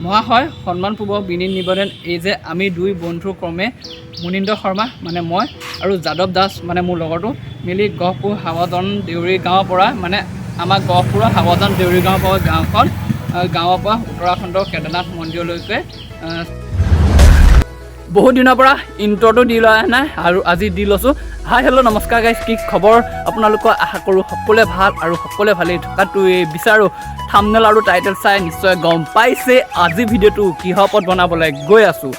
মহাশয় সন্মানপূৰ্বক বিনীত নিবেদন এই যে আমি দুই বন্ধু ক্ৰমে মুনীন্দ্ৰ শৰ্মা মানে মই আৰু যাদৱ দাস মানে মোৰ লগৰটো মিলি গহপুৰ হাৱাজান দেউৰী গাঁৱৰ পৰা মানে আমাৰ গহপুৰৰ হাৱাজান দেউৰী গাঁৱৰ পৰা গাঁৱৰ পৰা উত্তৰাখণ্ডৰ কেদাৰনাথ মন্দিৰলৈকে বহুত দিনৰ পৰা ইণ্ট্ৰটো দি লোৱা নাই আৰু আজি দি লৈছোঁ। হাই হেল্ল' নমস্কাৰ গাইজ, কি খবৰ আপোনালোকৰ? আশা কৰোঁ সকলোৱে ভাল আৰু সকলোৱে ভালেই থকাটো বিচাৰোঁ। থাম্বনেল আৰু টাইটেল চাই নিশ্চয় গম পাইছে আজি ভিডিঅ'টো কিহৰ ওপৰত বনাবলৈ গৈ আছোঁ।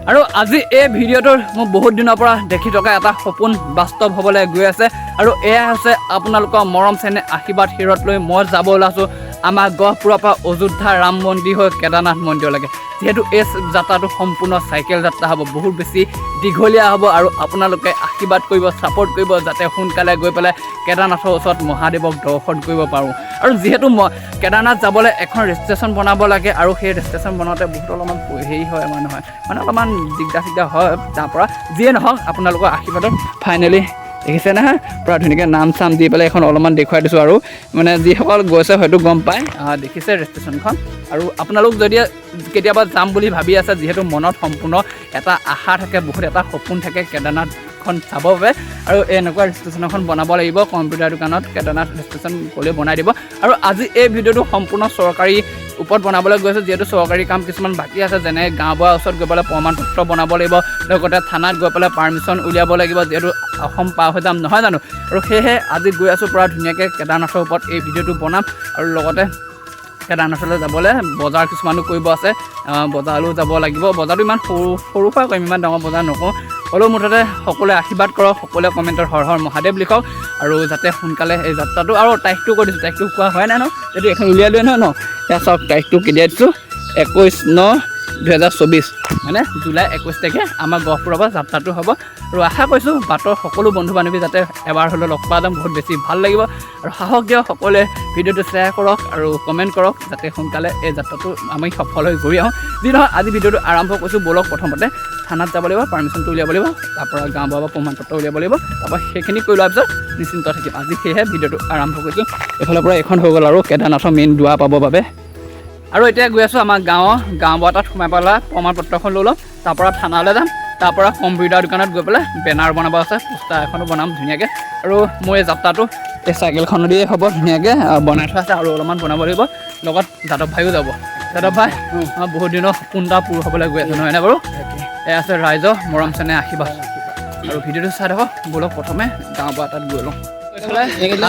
আৰু আজি এই ভিডিঅ'টোৰ মোক বহুত দিনৰ পৰা দেখি থকা এটা সপোন বাস্তৱ হ'বলৈ গৈ আছে আৰু এয়া হৈছে আপোনালোকৰ মৰম চেনেহ আশীৰ্বাদ শিৰত লৈ মই যাব ওলাইছোঁ আমাৰ গহপুৰৰ পৰা অযোধ্যা ৰাম মন্দিৰ হৈ কেদাৰনাথ মন্দিৰলৈকে। যিহেতু এই যাত্ৰাটো সম্পূৰ্ণ চাইকেল যাত্ৰা হ'ব, বহুত বেছি দীঘলীয়া হ'ব আৰু আপোনালোকে আশীৰ্বাদ কৰিব, ছাপোৰ্ট কৰিব যাতে সোনকালে গৈ পেলাই কেদাৰনাথৰ ওচৰত মহাদেৱক দৰ্শন কৰিব পাৰোঁ। আৰু যিহেতু কেদাৰনাথ যাবলৈ এখন ৰেজিষ্ট্ৰেশ্যন বনাব লাগে আৰু সেই ৰেজিষ্ট্ৰেশ্যন বনাওঁতে বহুত অলপমান হেৰি হয় মানে অলপমান দিগদাৰ হয়। তাৰপৰা যিয়ে নহওক আপোনালোকৰ আশীৰ্বাদত ফাইনেলি দেখিছে নহয় পূৰা ধুনীয়াকৈ নাম চাম দি পেলাই এখন অলপমান দেখুৱাই দিছোঁ আৰু মানে যিসকল গৈছে হয়তো গম পায়, দেখিছে ৰেজিষ্ট্ৰেশ্যনখন। আৰু আপোনালোক যদি কেতিয়াবা যাম বুলি ভাবি আছে, যিহেতু মনত সম্পূৰ্ণ এটা আশা থাকে, বহুত এটা সপোন থাকে কেদাৰনাথখন চাবৰ বাবে আৰু এনেকুৱা ৰেজিষ্ট্ৰেশ্যন এখন বনাব লাগিব। কম্পিউটাৰ দোকানত কেদাৰনাথ ৰেজিষ্ট্ৰেশ্যন ক'লে বনাই দিব। আৰু আজি এই ভিডিঅ'টো সম্পূৰ্ণ চৰকাৰী ওপৰত বনাবলৈ গৈছোঁ, যিহেতু চৰকাৰী কাম কিছুমান বাকী আছে, যেনে গাঁওবুঢ়াৰ ওচৰত গৈ পেলাই প্ৰমাণ পত্ৰ বনাব লাগিব, লগতে থানাত গৈ পেলাই পাৰ্মিশ্যন উলিয়াব লাগিব, যিহেতু অসম পাৰ হৈ যাম নহয় জানো। আৰু সেয়েহে আজি গৈ আছোঁ পূৰা ধুনীয়াকৈ কেদাৰনাথৰ ওপৰত এই ভিডিঅ'টো বনাম আৰু লগতে কেদাৰনাথলৈ যাবলৈ বজাৰ কিছুমানো কৰিব আছে, বজাৰলৈও যাব লাগিব। বজাৰটো ইমান সৰু সুৰা কৰিম, ইমান ডাঙৰ বজাৰ নকৰোঁ। হ'লেও মুঠতে সকলোৱে আশীৰ্বাদ কৰক, সকলোৱে কমেণ্টত হৰ হৰ মহাদেৱ লিখক আৰু যাতে সোনকালে এই যাত্ৰাটো আৰু তাৰিখটো কৈ দিছোঁ, তাৰিখটো কোৱা হয় নাই ন, যদি এখন উলিয়াই লৈ নহয় ন, এতিয়া চাওক তাৰিখটো কেতিয়া দিছোঁ, 21/9/2024 মানে জুলাই 21 তাৰিখে আমাৰ গহপুৰৰ পৰা যাত্ৰাটো হ'ব। আৰু আশা কৰিছোঁ বাটৰ সকলো বন্ধু বান্ধৱী যাতে এবাৰ হ'লেও লগ পোৱা যাম, বহুত বেছি ভাল লাগিব। আৰু সাহস দিয়ক সকলোৱে, ভিডিঅ'টো শ্বেয়াৰ কৰক আৰু কমেণ্ট কৰক যাতে সোনকালে এই যাত্ৰাটো আমি সফল হৈ ঘূৰি আহোঁ। যি নহয় আজি ভিডিঅ'টো আৰম্ভ কৰিছোঁ। ব'লক প্ৰথমতে থানাত যাব লাগিব, পাৰ্মিশ্যনটো উলিয়াব লাগিব, তাৰপৰা গাঁওবুঢ়াৰ পৰা প্ৰমাণ পত্ৰ উলিয়াব লাগিব, তাৰপৰা সেইখিনি কৰি লোৱাৰ পিছত নিশ্চিন্ত থাকিম। আজি সেয়েহে ভিডিঅ'টো আৰম্ভ কৰিছোঁ। এইফালৰ পৰা এখন হৈ গ'ল আৰু কেদাৰনাথৰ মেইন দুৱাৰ পাবৰ বাবে। আৰু এতিয়া গৈ আছোঁ আমাৰ গাঁওবুঢ়া তাত সোমাই পেলাই প্ৰমাণ পত্ৰখন লৈ ল'ম, তাৰপৰা থানালৈ যাম, তাৰপৰা কম্পিউটাৰ দোকানত গৈ পেলাই বেনাৰ বনাব আছে, পোষ্টাৰ এখনো বনাম ধুনীয়াকৈ। আৰু মোৰ এই যাত্ৰাটো এই চাইকেলখন দিয়ে হ'ব, ধুনীয়াকৈ বনাই থোৱা আছে আৰু অলপমান বনাব লাগিব। লগত যাদৱ ভাইও যাব। যাদৱ ভাই বহুত দিনৰ সপোন এটা পূৰ হ'বলৈ গৈ আছে নহয়নে বাৰু? এয়া আছে ৰাইজৰ মৰম চেনেহ আশীৰ্বাদ। আৰু ভিডিঅ'টো চাই থাকক। ব'লক প্ৰথমে গাঁওবুঢ়া তাত গৈ লওঁ।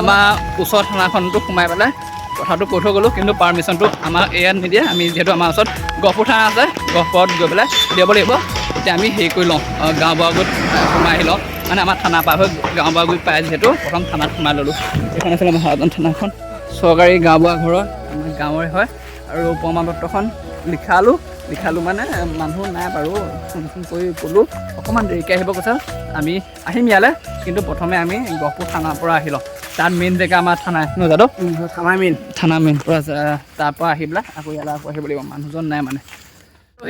আমাৰ ওচৰ থানাখনটো সোমাই পেলাই কথাটো কৈ থৈ গ'লোঁ, কিন্তু পাৰ্মিশ্যনটো আমাৰ ইয়াত নিদিয়ে। আমি যিহেতু আমাৰ ওচৰত গহপুৰ থানা আছে, গহপুৰত গৈ পেলাই উলিয়াব লাগিব। এতিয়া আমি হেৰি কৰি লওঁ, গাঁওবুঢ়া গৈ সোমাই আহি লওঁ, মানে আমাৰ থানা পাৰ হৈ গাঁওবুঢ়া গৈ পাই, যিহেতু প্ৰথম থানাত সোমাই ল'লোঁ। এইখন আছিলে আমাৰ হাৱাজান থানাখন, চৰকাৰী গাঁওবুঢ়া ঘৰৰ আমাৰ গাঁৱৰে হয়। আৰু প্ৰমাণ পত্ৰখন লিখালোঁ মানে মানুহ নাই বাৰু, ফোন কৰি ক'লোঁ অকণমান দেৰিকৈ আহিব কৈছে। আমি আহিম ইয়ালৈ, কিন্তু প্ৰথমে আমি গহপুৰ থানাৰ পৰা আহি লওঁ। তাত মেইন জেগা আমাৰ থানা ন যাদৱ, থানা মেইন পৰা তাৰপৰা আহি পেলাই আকৌ ইয়ালৈ আকৌ আহিব লাগিব, মানুহজন নাই মানে।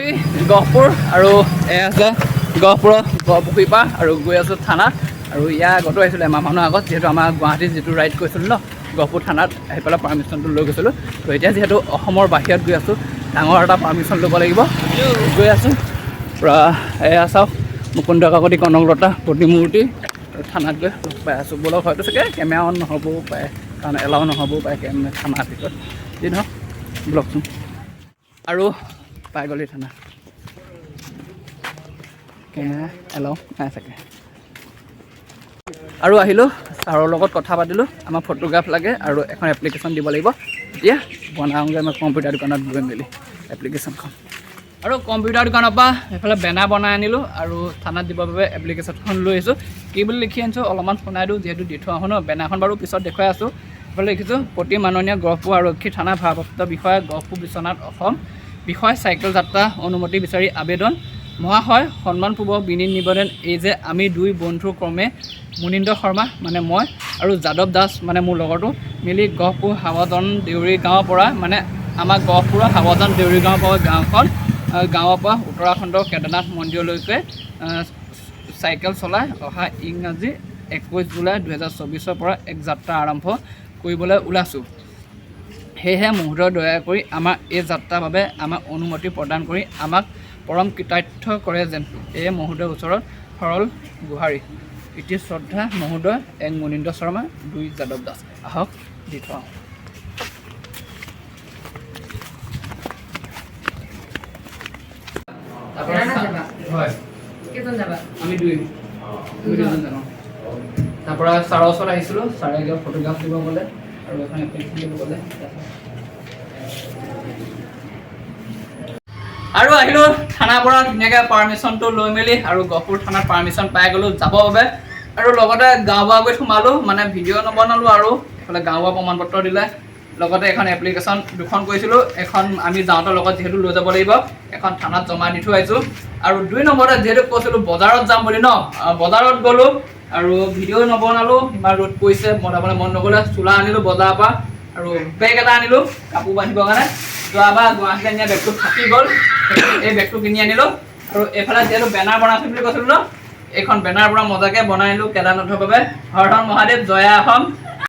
এই গহপুৰ আৰু এয়া আছে গহপুৰৰ গহপুখুৰী পাৰ আৰু গৈ আছোঁ থানাত। আৰু ইয়াৰ আগতো আহিছিলোঁ এমাহ মানৰ আগত, যিহেতু আমাৰ গুৱাহাটীত যিটো ৰাইড কৰিছিলোঁ ন, গহপুৰ থানাত আহি পেলাই পাৰ্মিশ্যনটো লৈ গৈছিলোঁ। তো এতিয়া যিহেতু অসমৰ বাহিৰত গৈ আছোঁ, ডাঙৰ এটা পাৰ্মিশ্যন ল'ব লাগিব। গৈ আছোঁ পূৰা এয়া চাওক মুকুন্দ কাকতি কনকলতা প্ৰতিমূৰ্তি থানাত গৈ লগ পাই আছোঁ। ব'লক, হয়তো চাগে কেমেৰা অন নহ'বও পাৰে, কাৰণ এলাও নহ'বও পাৰে থানাৰ ভিতৰত, যি নহওক ব'লকচোন। আৰু পাই গ'লি থানা, কেমেৰা এলাও নাই চাগে। আৰু আহিলোঁ, ছাৰৰ লগত কথা পাতিলোঁ, আমাৰ ফটোগ্ৰাফ লাগে আৰু এখন এপ্লিকেশ্যন দিব লাগিব। এতিয়া বনাওঁগৈ মই কম্পিউটাৰ দোকানত গৈ মেলি এপ্লিকেশ্যনখন। আৰু কম্পিউটাৰ দোকানৰ পৰা এইফালে বেনাৰ বনাই আনিলোঁ আৰু থানাত দিবৰ বাবে এপ্লিকেশ্যনখন লৈ আহিছোঁ। কি বুলি লিখি আনিছোঁ অলপমান শুনাই দিওঁ, যিহেতু দি থোৱা হয় ন। বেনাৰখন বাৰু পিছত দেখুৱাই আছোঁ। এইফালে লিখিছোঁ, প্ৰতি মাননীয় গহপুৰ আৰক্ষী থানা ভাৰপ্ৰাপ্ত বিষয়া গহপুৰ বিশ্বনাথ অসম বিষয় চাইকেল যাত্ৰা অনুমতি বিচাৰি আবেদন। মহাশয় সন্মানপূৰ্বক বিনীত নিবেদন এই যে আমি দুই বন্ধু ক্ৰমে মুনীন্দ্ৰ শৰ্মা মানে মই আৰু যাদৱ দাস মানে মোৰ লগৰটো মিলি গহপুৰ হাৱাজান দেউৰী গাঁৱৰ পৰা মানে আমাৰ গহপুৰৰ হাৱাজান দেউৰী গাঁৱৰ পৰা গাঁৱৰ পৰা উত্তৰাখণ্ডৰ কেদাৰনাথ মন্দিৰলৈকে চাইকেল চলাই অহা ইংৰাজী 21 জুলাই 2024 পৰা এক যাত্ৰা আৰম্ভ কৰিবলৈ ওলাইছোঁ। সেয়েহে মুহূৰ্তৰ দয়া কৰি আমাৰ এই যাত্ৰাৰ বাবে আমাক অনুমতি প্ৰদান কৰি আমাক পৰম কৃতাৰ্থ কৰে যেন এই মহোদয়ৰ ওচৰত সৰল গুহাৰি। ইতি শ্ৰদ্ধা মহোদয় 1 মুনীন্দ্ৰ শৰ্মা 2 যাদৱ দাস। আহক দি থওঁ। হয় আমি দুজন জানো। তাৰপৰা ছাৰৰ ওচৰত আহিছিলোঁ, ছাৰে কিবা ফটোগ্ৰাফ দিব ক'লে আৰু এখন এপ্লিকেশ্যন দিব ক'লে। আৰু আহিলোঁ থানাৰ পৰা ধুনীয়াকৈ পাৰ্মিশ্যনটো লৈ মেলি আৰু গহপুৰ থানাত পাৰ্মিশ্যন পাই গ'লোঁ যাবৰ বাবে। আৰু লগতে গাঁওবুঢ়াগুৰিত সোমালোঁ, মানে ভিডিঅ' নবনালোঁ আৰু এইফালে গাঁওবুঢ়া প্ৰমাণ পত্ৰ দিলে। লগতে এখন এপ্লিকেশ্যন 2খন কৰিছিলোঁ, এখন আমি যাওঁতে লগত যিহেতু লৈ যাব লাগিব, এখন থানাত জমা দি থৈ আহিছোঁ। আৰু 2 নম্বৰতে যিহেতু কৈছিলোঁ বজাৰত যাম বুলি ন, বজাৰত গ'লোঁ আৰু ভিডিঅ' নবনালোঁ, ইমান ৰ'দ পৰিছে বনাবলৈ মন নগ'লে। চোলা আনিলোঁ বজাৰৰ পৰা আৰু বেগ এটা আনিলোঁ কাপোৰ বান্ধিবৰ কাৰণে। যোৱাবাৰ গুৱাহাটীলৈ নিয়া বেগটো থাকি গ'ল, এই বেগটো কিনি আনিলোঁ। আৰু এইফালে যিহেতু বেনাৰ বনাইছোঁ বুলি কৈছিলোঁ ন, এইখন বেনাৰ পৰা মজাকৈ বনাই আনিলোঁ কেদাৰনাথৰ বাবে। হৰ হৰ মহাদেৱ জয়া অসম।